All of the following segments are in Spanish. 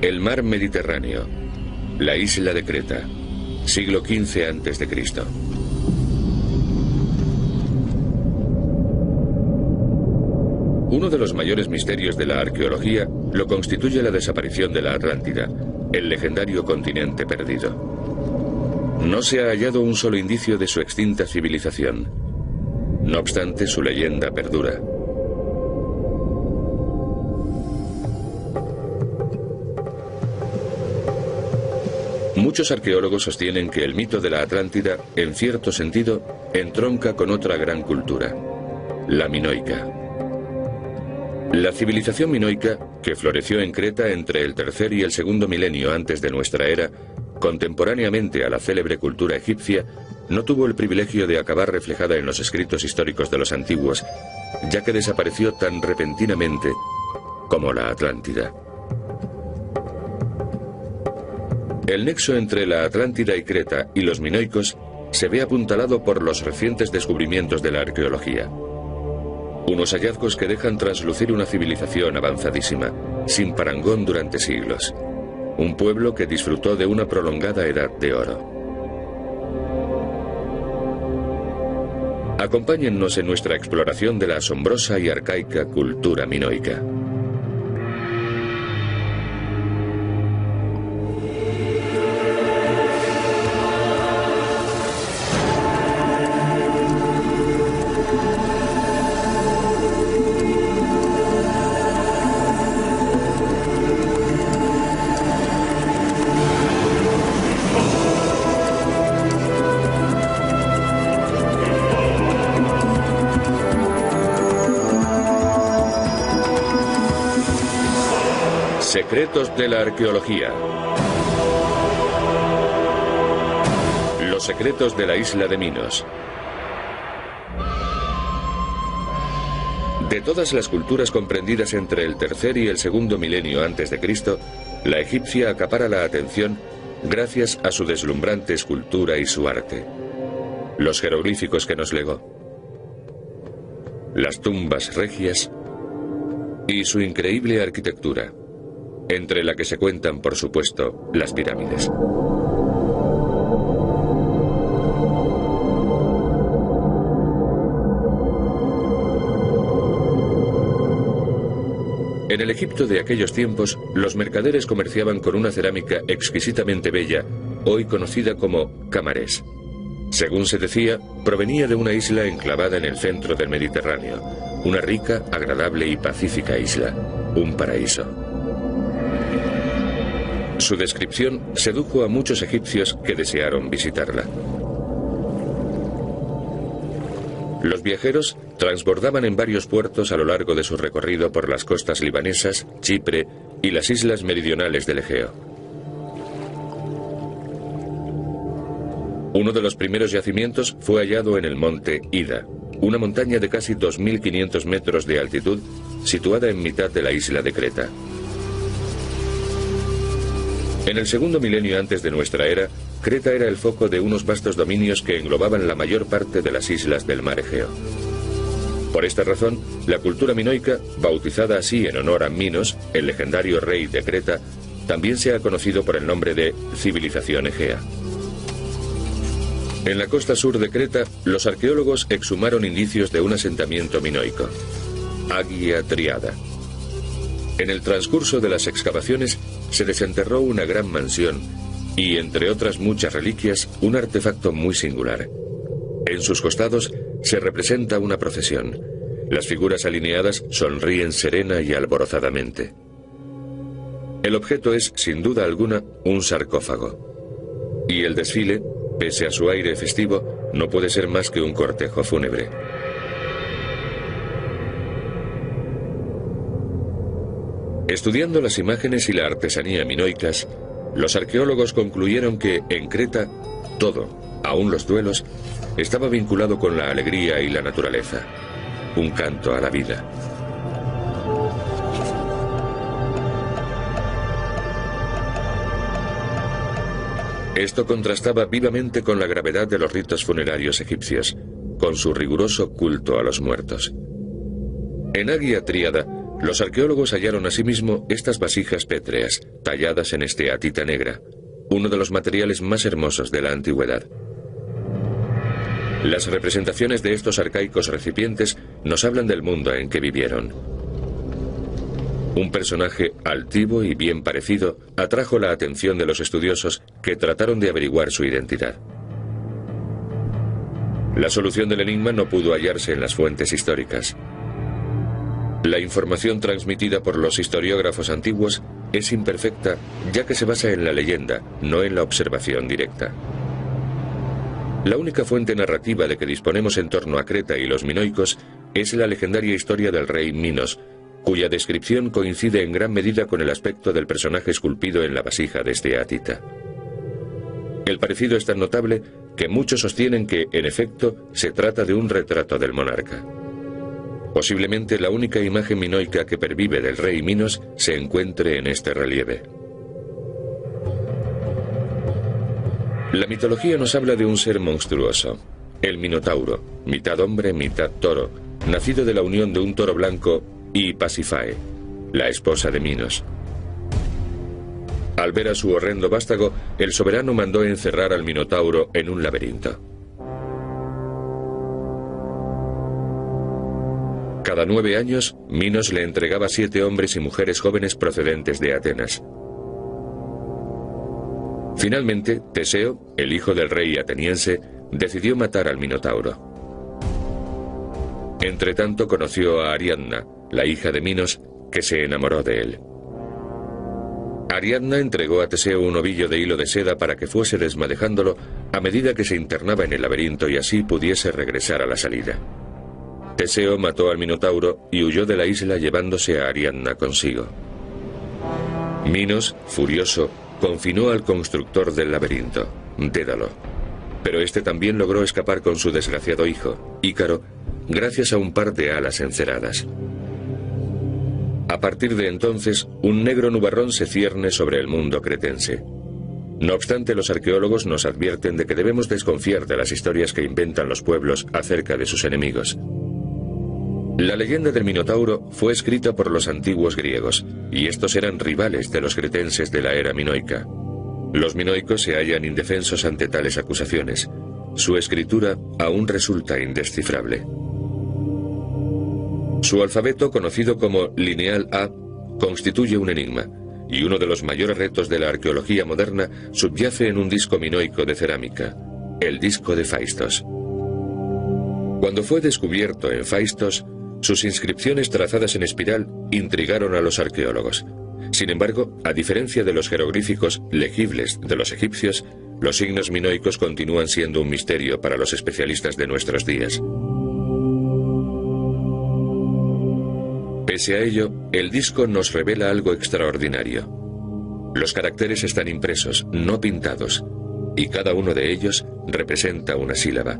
El mar Mediterráneo. La isla de Creta. Siglo XV a.C. Uno de los mayores misterios de la arqueología lo constituye la desaparición de la Atlántida, el legendario continente perdido. No se ha hallado un solo indicio de su extinta civilización. No obstante, su leyenda perdura. Muchos arqueólogos sostienen que el mito de la Atlántida, en cierto sentido, entronca con otra gran cultura, la minoica. La civilización minoica, que floreció en Creta entre el tercer y el segundo milenio antes de nuestra era, contemporáneamente a la célebre cultura egipcia, no tuvo el privilegio de acabar reflejada en los escritos históricos de los antiguos, ya que desapareció tan repentinamente como la Atlántida. El nexo entre la Atlántida y Creta y los minoicos se ve apuntalado por los recientes descubrimientos de la arqueología. Unos hallazgos que dejan traslucir una civilización avanzadísima, sin parangón durante siglos. Un pueblo que disfrutó de una prolongada edad de oro. Acompáñennos en nuestra exploración de la asombrosa y arcaica cultura minoica. Secretos de la arqueología. Los secretos de la isla de Minos. De todas las culturas comprendidas entre el tercer y el segundo milenio antes de Cristo, la egipcia acapara la atención gracias a su deslumbrante escultura y su arte. Los jeroglíficos que nos legó, las tumbas regias y su increíble arquitectura, entre la que se cuentan, por supuesto, las pirámides. En el Egipto de aquellos tiempos, los mercaderes comerciaban con una cerámica exquisitamente bella, hoy conocida como camarés. Según se decía, provenía de una isla enclavada en el centro del Mediterráneo, una rica, agradable y pacífica isla, un paraíso. Su descripción sedujo a muchos egipcios que desearon visitarla. Los viajeros transbordaban en varios puertos a lo largo de su recorrido por las costas libanesas, Chipre y las islas meridionales del Egeo. Uno de los primeros yacimientos fue hallado en el monte Ida, una montaña de casi 2.500 metros de altitud, situada en mitad de la isla de Creta. En el segundo milenio antes de nuestra era, Creta era el foco de unos vastos dominios que englobaban la mayor parte de las islas del mar Egeo. Por esta razón, la cultura minoica, bautizada así en honor a Minos, el legendario rey de Creta, también se ha conocido por el nombre de civilización egea. En la costa sur de Creta, los arqueólogos exhumaron indicios de un asentamiento minoico, Agia Triada. En el transcurso de las excavaciones se desenterró una gran mansión y, entre otras muchas reliquias, un artefacto muy singular. En sus costados se representa una procesión. Las figuras alineadas sonríen serena y alborozadamente. El objeto es, sin duda alguna, un sarcófago. Y el desfile, pese a su aire festivo, no puede ser más que un cortejo fúnebre. Estudiando las imágenes y la artesanía minoicas, los arqueólogos concluyeron que, en Creta, todo, aun los duelos, estaba vinculado con la alegría y la naturaleza, un canto a la vida. Esto contrastaba vivamente con la gravedad de los ritos funerarios egipcios, con su riguroso culto a los muertos. En Agia Triada, Los arqueólogos hallaron asimismo estas vasijas pétreas, talladas en esteatita negra, uno de los materiales más hermosos de la antigüedad. Las representaciones de estos arcaicos recipientes nos hablan del mundo en que vivieron. Un personaje altivo y bien parecido atrajo la atención de los estudiosos que trataron de averiguar su identidad. La solución del enigma no pudo hallarse en las fuentes históricas. La información transmitida por los historiógrafos antiguos es imperfecta, ya que se basa en la leyenda, no en la observación directa. La única fuente narrativa de que disponemos en torno a Creta y los minoicos es la legendaria historia del rey Minos, cuya descripción coincide en gran medida con el aspecto del personaje esculpido en la vasija de esteatita. El parecido es tan notable que muchos sostienen que, en efecto, se trata de un retrato del monarca. Posiblemente la única imagen minoica que pervive del rey Minos se encuentre en este relieve. La mitología nos habla de un ser monstruoso, el Minotauro, mitad hombre, mitad toro, nacido de la unión de un toro blanco y Pasífae, la esposa de Minos. Al ver a su horrendo vástago, el soberano mandó encerrar al Minotauro en un laberinto. Cada 9 años, Minos le entregaba 7 hombres y mujeres jóvenes procedentes de Atenas. Finalmente, Teseo, el hijo del rey ateniense, decidió matar al Minotauro. Entretanto conoció a Ariadna, la hija de Minos, que se enamoró de él. Ariadna entregó a Teseo un ovillo de hilo de seda para que fuese desmadejándolo a medida que se internaba en el laberinto y así pudiese regresar a la salida. Teseo mató al Minotauro y huyó de la isla llevándose a Ariadna consigo. Minos, furioso, confinó al constructor del laberinto, Dédalo, pero este también logró escapar con su desgraciado hijo, Ícaro, gracias a un par de alas enceradas. A partir de entonces, un negro nubarrón se cierne sobre el mundo cretense. No obstante, los arqueólogos nos advierten de que debemos desconfiar de las historias que inventan los pueblos acerca de sus enemigos. La leyenda del Minotauro fue escrita por los antiguos griegos, y estos eran rivales de los cretenses de la era minoica. Los minoicos se hallan indefensos ante tales acusaciones. Su escritura aún resulta indescifrable. Su alfabeto, conocido como Lineal A, constituye un enigma, y uno de los mayores retos de la arqueología moderna subyace en un disco minoico de cerámica, el disco de Phaistos. Cuando fue descubierto en Phaistos, sus inscripciones trazadas en espiral intrigaron a los arqueólogos. Sin embargo, a diferencia de los jeroglíficos legibles de los egipcios, los signos minoicos continúan siendo un misterio para los especialistas de nuestros días. Pese a ello, el disco nos revela algo extraordinario. Los caracteres están impresos, no pintados, y cada uno de ellos representa una sílaba.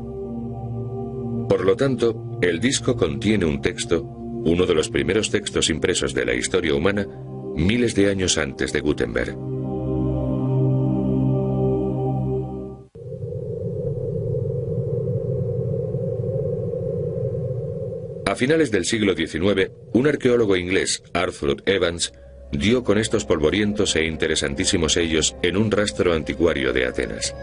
Por lo tanto, el disco contiene un texto, uno de los primeros textos impresos de la historia humana, miles de años antes de Gutenberg. A finales del siglo XIX, un arqueólogo inglés, Arthur Evans, dio con estos polvorientos e interesantísimos sellos en un rastro anticuario de Atenas.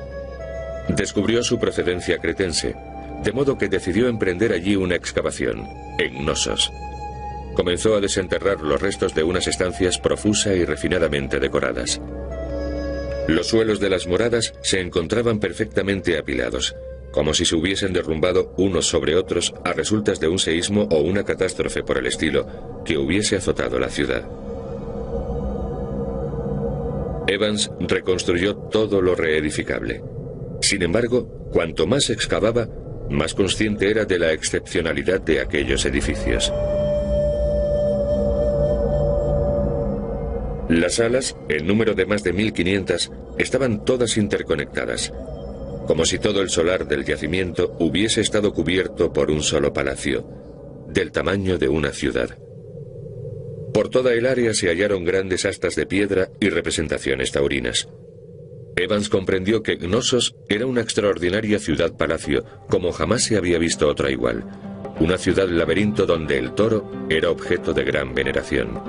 Descubrió su procedencia cretense, de modo que decidió emprender allí una excavación, en Knossos. Comenzó a desenterrar los restos de unas estancias profusa y refinadamente decoradas. Los suelos de las moradas se encontraban perfectamente apilados, como si se hubiesen derrumbado unos sobre otros a resultas de un seísmo o una catástrofe por el estilo que hubiese azotado la ciudad. Evans reconstruyó todo lo reedificable. Sin embargo, cuanto más excavaba, más consciente era de la excepcionalidad de aquellos edificios. Las salas, en número de más de 1500, estaban todas interconectadas, como si todo el solar del yacimiento hubiese estado cubierto por un solo palacio, del tamaño de una ciudad. Por toda el área se hallaron grandes astas de piedra y representaciones taurinas. Evans comprendió que Knossos era una extraordinaria ciudad-palacio, como jamás se había visto otra igual, una ciudad laberinto donde el toro era objeto de gran veneración.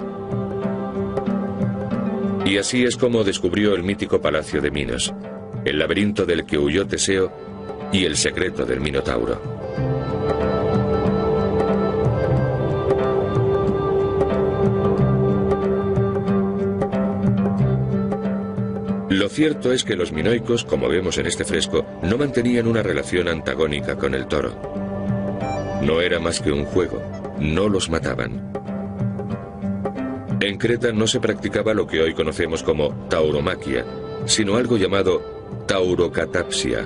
Y así es como descubrió el mítico palacio de Minos, el laberinto del que huyó Teseo y el secreto del Minotauro. Lo cierto es que los minoicos, como vemos en este fresco, no mantenían una relación antagónica con el toro. No era más que un juego, no los mataban. En Creta no se practicaba lo que hoy conocemos como tauromaquia, sino algo llamado taurocatapsia,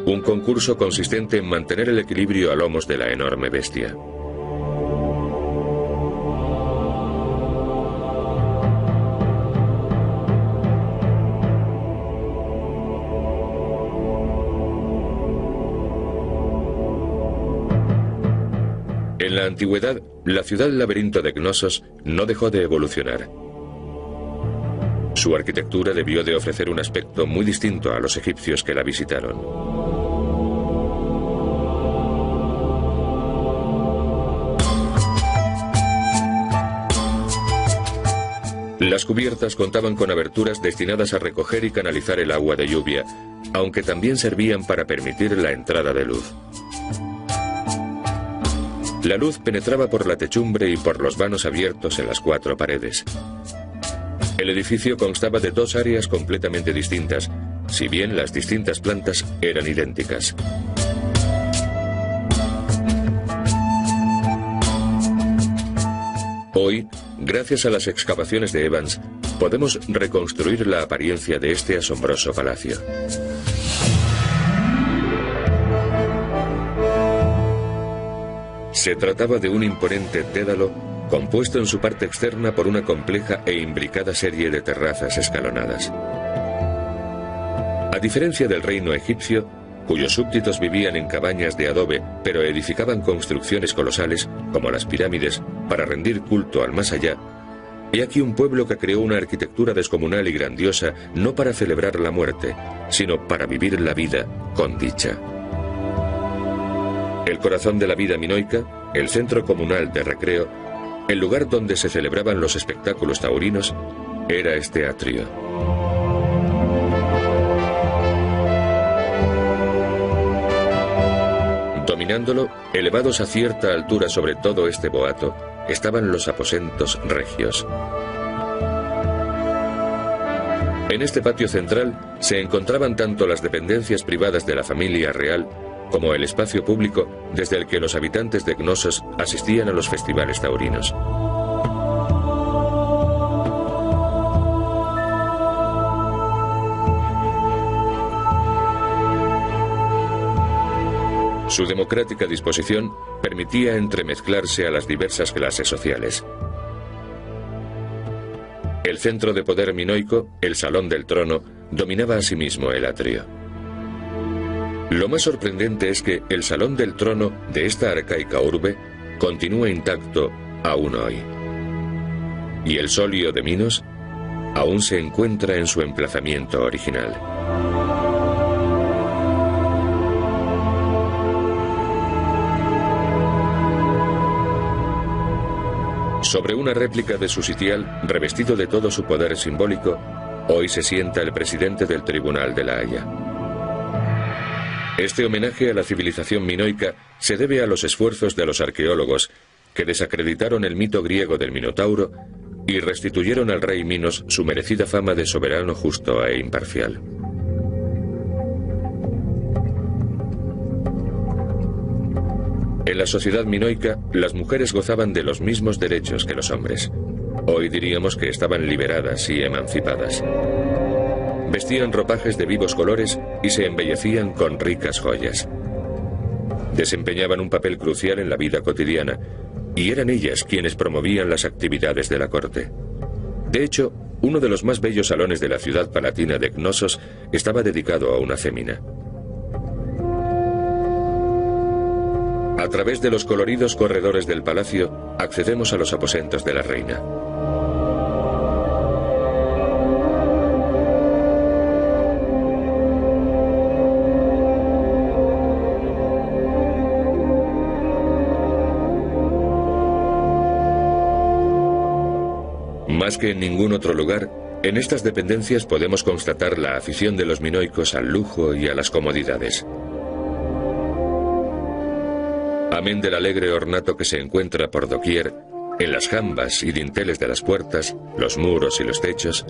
un concurso consistente en mantener el equilibrio a lomos de la enorme bestia. En la antigüedad, la ciudad laberinto de Cnosos no dejó de evolucionar. Su arquitectura debió de ofrecer un aspecto muy distinto a los egipcios que la visitaron. Las cubiertas contaban con aberturas destinadas a recoger y canalizar el agua de lluvia, aunque también servían para permitir la entrada de luz. La luz penetraba por la techumbre y por los vanos abiertos en las 4 paredes. El edificio constaba de 2 áreas completamente distintas, si bien las distintas plantas eran idénticas. Hoy, gracias a las excavaciones de Evans, podemos reconstruir la apariencia de este asombroso palacio. Se trataba de un imponente dédalo compuesto en su parte externa por una compleja e imbricada serie de terrazas escalonadas. A diferencia del reino egipcio, cuyos súbditos vivían en cabañas de adobe, pero edificaban construcciones colosales, como las pirámides, para rendir culto al más allá, he aquí un pueblo que creó una arquitectura descomunal y grandiosa no para celebrar la muerte, sino para vivir la vida con dicha. El corazón de la vida minoica, el centro comunal de recreo, el lugar donde se celebraban los espectáculos taurinos, era este atrio. Dominándolo, elevados a cierta altura sobre todo este boato, estaban los aposentos regios. En este patio central se encontraban tanto las dependencias privadas de la familia real como el espacio público desde el que los habitantes de Cnosos asistían a los festivales taurinos. Su democrática disposición permitía entremezclarse a las diversas clases sociales. El centro de poder minoico, el Salón del Trono, dominaba asimismo el atrio. Lo más sorprendente es que el Salón del Trono de esta arcaica urbe continúa intacto aún hoy. Y el solio de Minos aún se encuentra en su emplazamiento original. Sobre una réplica de su sitial, revestido de todo su poder simbólico, hoy se sienta el presidente del Tribunal de la Haya. Este homenaje a la civilización minoica se debe a los esfuerzos de los arqueólogos, que desacreditaron el mito griego del Minotauro y restituyeron al rey Minos su merecida fama de soberano justo e imparcial. En la sociedad minoica, las mujeres gozaban de los mismos derechos que los hombres. Hoy diríamos que estaban liberadas y emancipadas. Vestían ropajes de vivos colores y se embellecían con ricas joyas. Desempeñaban un papel crucial en la vida cotidiana, y eran ellas quienes promovían las actividades de la corte. De hecho, uno de los más bellos salones de la ciudad palatina de Cnosos estaba dedicado a una fémina. A través de los coloridos corredores del palacio, accedemos a los aposentos de la reina. Más que en ningún otro lugar, en estas dependencias podemos constatar la afición de los minoicos al lujo y a las comodidades. Amén del alegre ornato que se encuentra por doquier, en las jambas y dinteles de las puertas, los muros y los techos,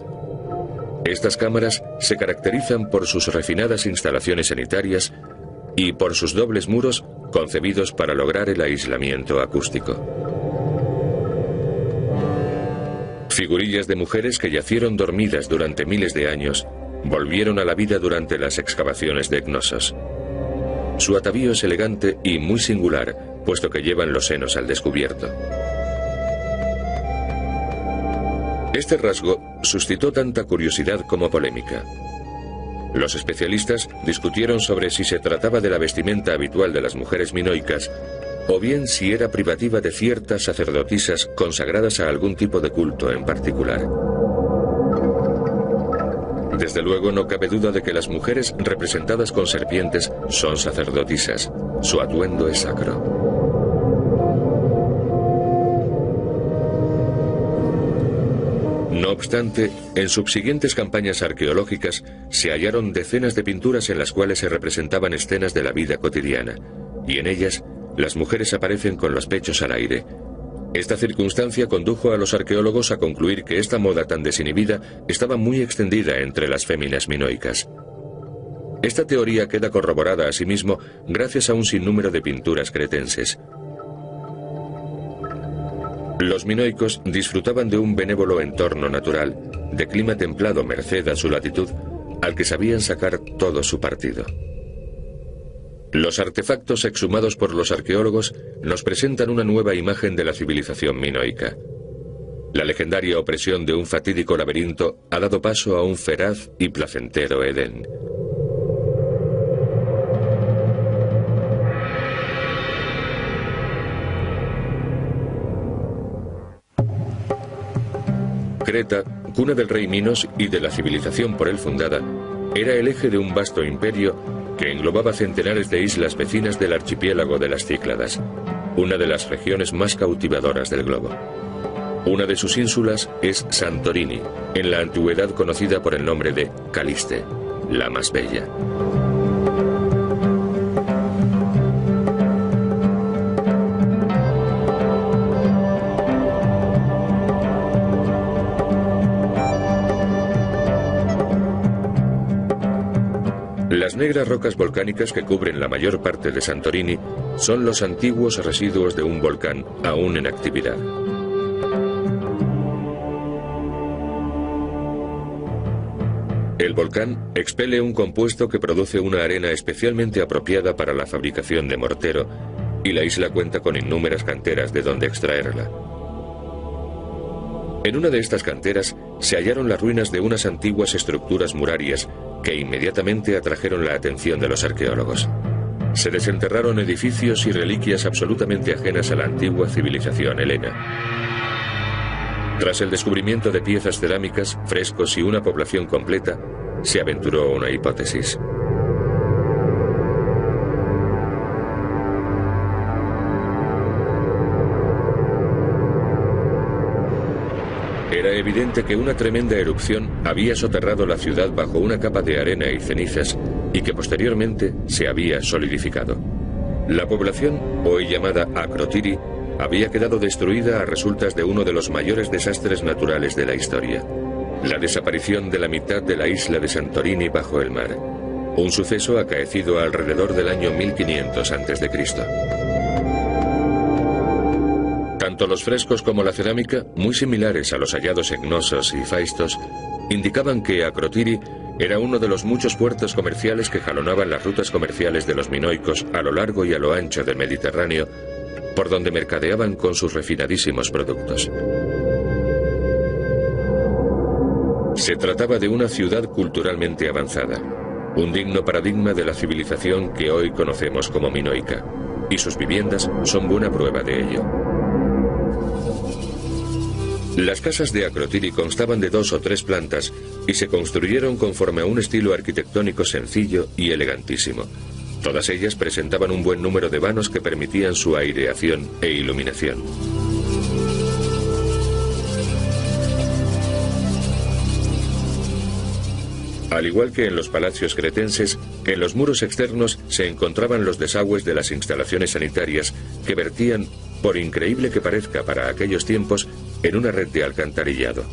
estas cámaras se caracterizan por sus refinadas instalaciones sanitarias y por sus dobles muros concebidos para lograr el aislamiento acústico. Figurillas de mujeres que yacieron dormidas durante miles de años volvieron a la vida durante las excavaciones de Cnosos. Su atavío es elegante y muy singular, puesto que llevan los senos al descubierto. Este rasgo suscitó tanta curiosidad como polémica. Los especialistas discutieron sobre si se trataba de la vestimenta habitual de las mujeres minoicas o bien si era privativa de ciertas sacerdotisas consagradas a algún tipo de culto en particular. Desde luego no cabe duda de que las mujeres representadas con serpientes son sacerdotisas. Su atuendo es sacro. No obstante, en subsiguientes campañas arqueológicas se hallaron decenas de pinturas en las cuales se representaban escenas de la vida cotidiana, y en ellas las mujeres aparecen con los pechos al aire. Esta circunstancia condujo a los arqueólogos a concluir que esta moda tan desinhibida estaba muy extendida entre las féminas minoicas. Esta teoría queda corroborada asimismo gracias a un sinnúmero de pinturas cretenses. Los minoicos disfrutaban de un benévolo entorno natural, de clima templado merced a su latitud, al que sabían sacar todo su partido. Los artefactos exhumados por los arqueólogos nos presentan una nueva imagen de la civilización minoica. La legendaria opresión de un fatídico laberinto ha dado paso a un feraz y placentero Edén. Creta, cuna del rey Minos y de la civilización por él fundada, era el eje de un vasto imperio que englobaba centenares de islas vecinas del archipiélago de las Cícladas, una de las regiones más cautivadoras del globo. Una de sus ínsulas es Santorini, en la antigüedad conocida por el nombre de Caliste, la más bella. Las negras rocas volcánicas que cubren la mayor parte de Santorini son los antiguos residuos de un volcán aún en actividad. El volcán expele un compuesto que produce una arena especialmente apropiada para la fabricación de mortero, y la isla cuenta con innumerables canteras de donde extraerla. En una de estas canteras se hallaron las ruinas de unas antiguas estructuras murarias que inmediatamente atrajeron la atención de los arqueólogos. Se desenterraron edificios y reliquias absolutamente ajenas a la antigua civilización helena. Tras el descubrimiento de piezas cerámicas, frescos y una población completa, se aventuró una hipótesis. Era evidente que una tremenda erupción había soterrado la ciudad bajo una capa de arena y cenizas y que posteriormente se había solidificado. La población, hoy llamada Akrotiri, había quedado destruida a resultas de uno de los mayores desastres naturales de la historia: la desaparición de la mitad de la isla de Santorini bajo el mar, un suceso acaecido alrededor del año 1500 a.C. Tanto los frescos como la cerámica, muy similares a los hallados en Cnosos y Phaistos, indicaban que Akrotiri era uno de los muchos puertos comerciales que jalonaban las rutas comerciales de los minoicos a lo largo y a lo ancho del Mediterráneo, por donde mercadeaban con sus refinadísimos productos. Se trataba de una ciudad culturalmente avanzada, un digno paradigma de la civilización que hoy conocemos como minoica, y sus viviendas son buena prueba de ello. Las casas de Akrotiri constaban de 2 o 3 plantas y se construyeron conforme a un estilo arquitectónico sencillo y elegantísimo. Todas ellas presentaban un buen número de vanos que permitían su aireación e iluminación. Al igual que en los palacios cretenses, en los muros externos se encontraban los desagües de las instalaciones sanitarias que vertían, por increíble que parezca para aquellos tiempos, en una red de alcantarillado.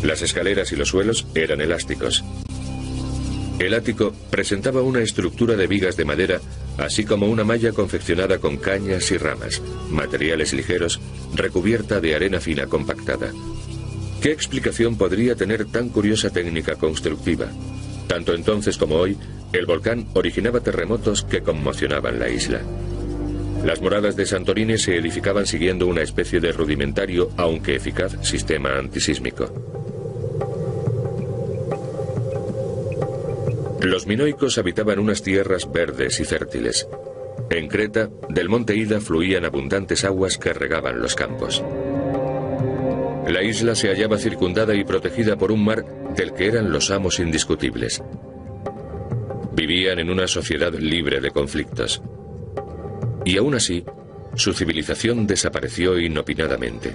Las escaleras y los suelos eran elásticos. El ático presentaba una estructura de vigas de madera, así como una malla confeccionada con cañas y ramas, materiales ligeros, recubierta de arena fina compactada. ¿Qué explicación podría tener tan curiosa técnica constructiva? Tanto entonces como hoy, el volcán originaba terremotos que conmocionaban la isla. Las moradas de Santorini se edificaban siguiendo una especie de rudimentario, aunque eficaz, sistema antisísmico. Los minoicos habitaban unas tierras verdes y fértiles. En Creta, del monte Ida fluían abundantes aguas que regaban los campos. La isla se hallaba circundada y protegida por un mar del que eran los amos indiscutibles. Vivían en una sociedad libre de conflictos. Y aún así, su civilización desapareció inopinadamente.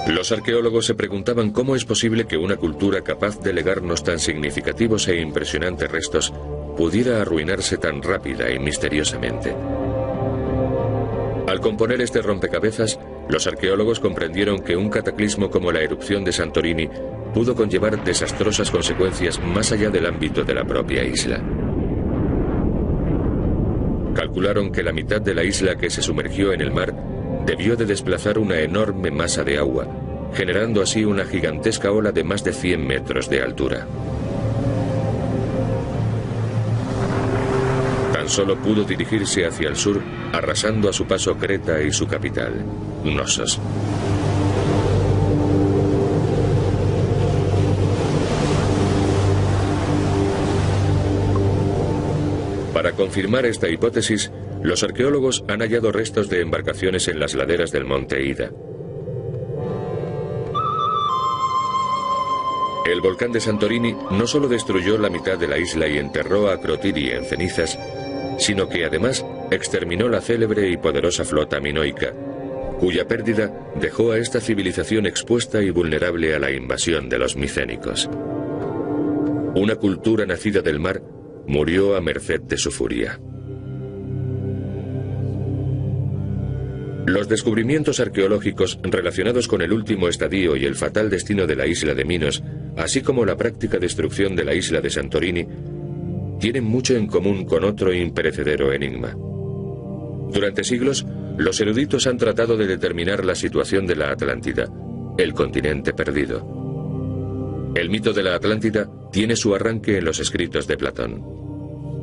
Los arqueólogos se preguntaban cómo es posible que una cultura capaz de legarnos tan significativos e impresionantes restos pudiera arruinarse tan rápida y misteriosamente. Al componer este rompecabezas, los arqueólogos comprendieron que un cataclismo como la erupción de Santorini pudo conllevar desastrosas consecuencias más allá del ámbito de la propia isla. Calcularon que la mitad de la isla que se sumergió en el mar debió de desplazar una enorme masa de agua, generando así una gigantesca ola de más de 100 metros de altura. Tan solo pudo dirigirse hacia el sur, arrasando a su paso Creta y su capital, Knossos. Para confirmar esta hipótesis, los arqueólogos han hallado restos de embarcaciones en las laderas del monte Ida. El volcán de Santorini no solo destruyó la mitad de la isla y enterró a Crotiri en cenizas, sino que además exterminó la célebre y poderosa flota minoica, cuya pérdida dejó a esta civilización expuesta y vulnerable a la invasión de los micénicos. Una cultura nacida del mar murió a merced de su furia. Los descubrimientos arqueológicos relacionados con el último estadio y el fatal destino de la isla de Minos, así como la práctica destrucción de la isla de Santorini, tienen mucho en común con otro imperecedero enigma. Durante siglos, los eruditos han tratado de determinar la situación de la Atlántida, el continente perdido. El mito de la Atlántida tiene su arranque en los escritos de Platón.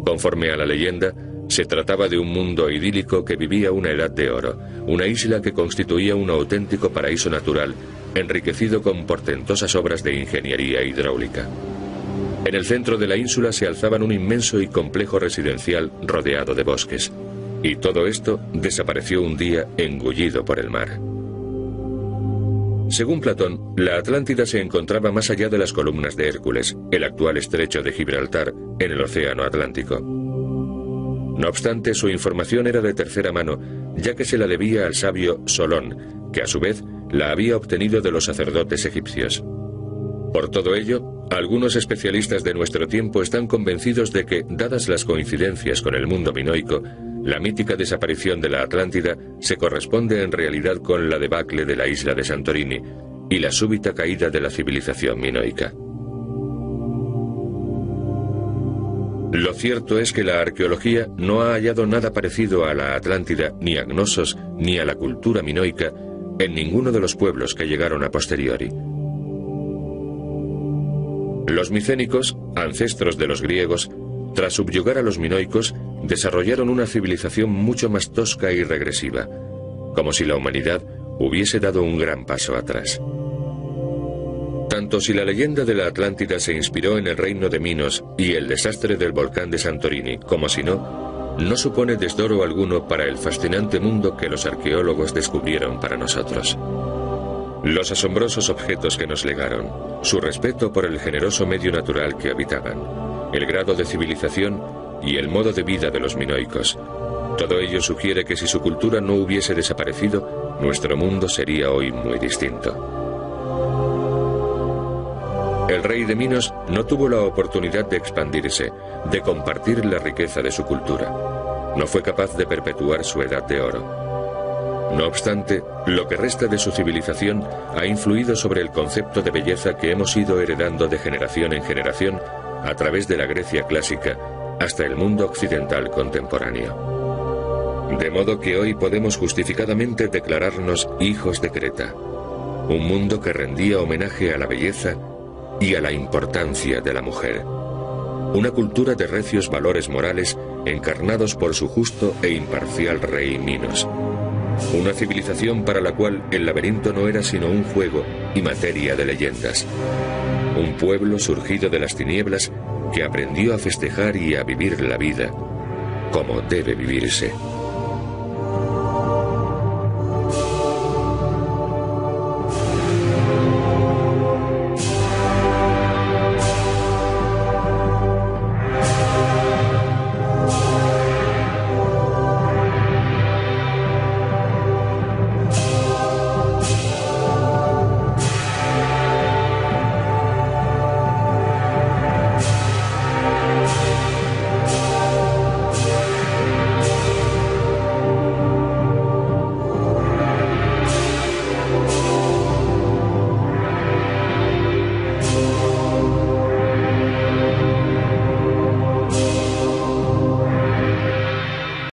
Conforme a la leyenda, se trataba de un mundo idílico que vivía una edad de oro, una isla que constituía un auténtico paraíso natural, enriquecido con portentosas obras de ingeniería hidráulica. En el centro de la ínsula se alzaban un inmenso y complejo residencial rodeado de bosques, y todo esto desapareció un día engullido por el mar. Según Platón, la Atlántida se encontraba más allá de las columnas de Hércules, el actual estrecho de Gibraltar, en el Océano Atlántico. No obstante, su información era de tercera mano, ya que se la debía al sabio Solón, que a su vez la había obtenido de los sacerdotes egipcios. Por todo ello, algunos especialistas de nuestro tiempo están convencidos de que, dadas las coincidencias con el mundo minoico, la mítica desaparición de la Atlántida se corresponde en realidad con la debacle de la isla de Santorini y la súbita caída de la civilización minoica. Lo cierto es que la arqueología no ha hallado nada parecido a la Atlántida, ni a Knossos, ni a la cultura minoica en ninguno de los pueblos que llegaron a posteriori. Los micénicos, ancestros de los griegos, tras subyugar a los minoicos, desarrollaron una civilización mucho más tosca y regresiva, como si la humanidad hubiese dado un gran paso atrás. Tanto si la leyenda de la Atlántida se inspiró en el reino de Minos y el desastre del volcán de Santorini, como si no, no supone desdoro alguno para el fascinante mundo que los arqueólogos descubrieron para nosotros. Los asombrosos objetos que nos legaron, su respeto por el generoso medio natural que habitaban, el grado de civilización y el modo de vida de los minoicos. Todo ello sugiere que si su cultura no hubiese desaparecido, nuestro mundo sería hoy muy distinto. El rey de Minos no tuvo la oportunidad de expandirse, de compartir la riqueza de su cultura. No fue capaz de perpetuar su edad de oro. No obstante, lo que resta de su civilización ha influido sobre el concepto de belleza que hemos ido heredando de generación en generación a través de la Grecia clásica hasta el mundo occidental contemporáneo. De modo que hoy podemos justificadamente declararnos hijos de Creta, un mundo que rendía homenaje a la belleza y a la importancia de la mujer. Una cultura de recios valores morales encarnados por su justo e imparcial rey Minos. Una civilización para la cual el laberinto no era sino un juego y materia de leyendas. Un pueblo surgido de las tinieblas que aprendió a festejar y a vivir la vida como debe vivirse.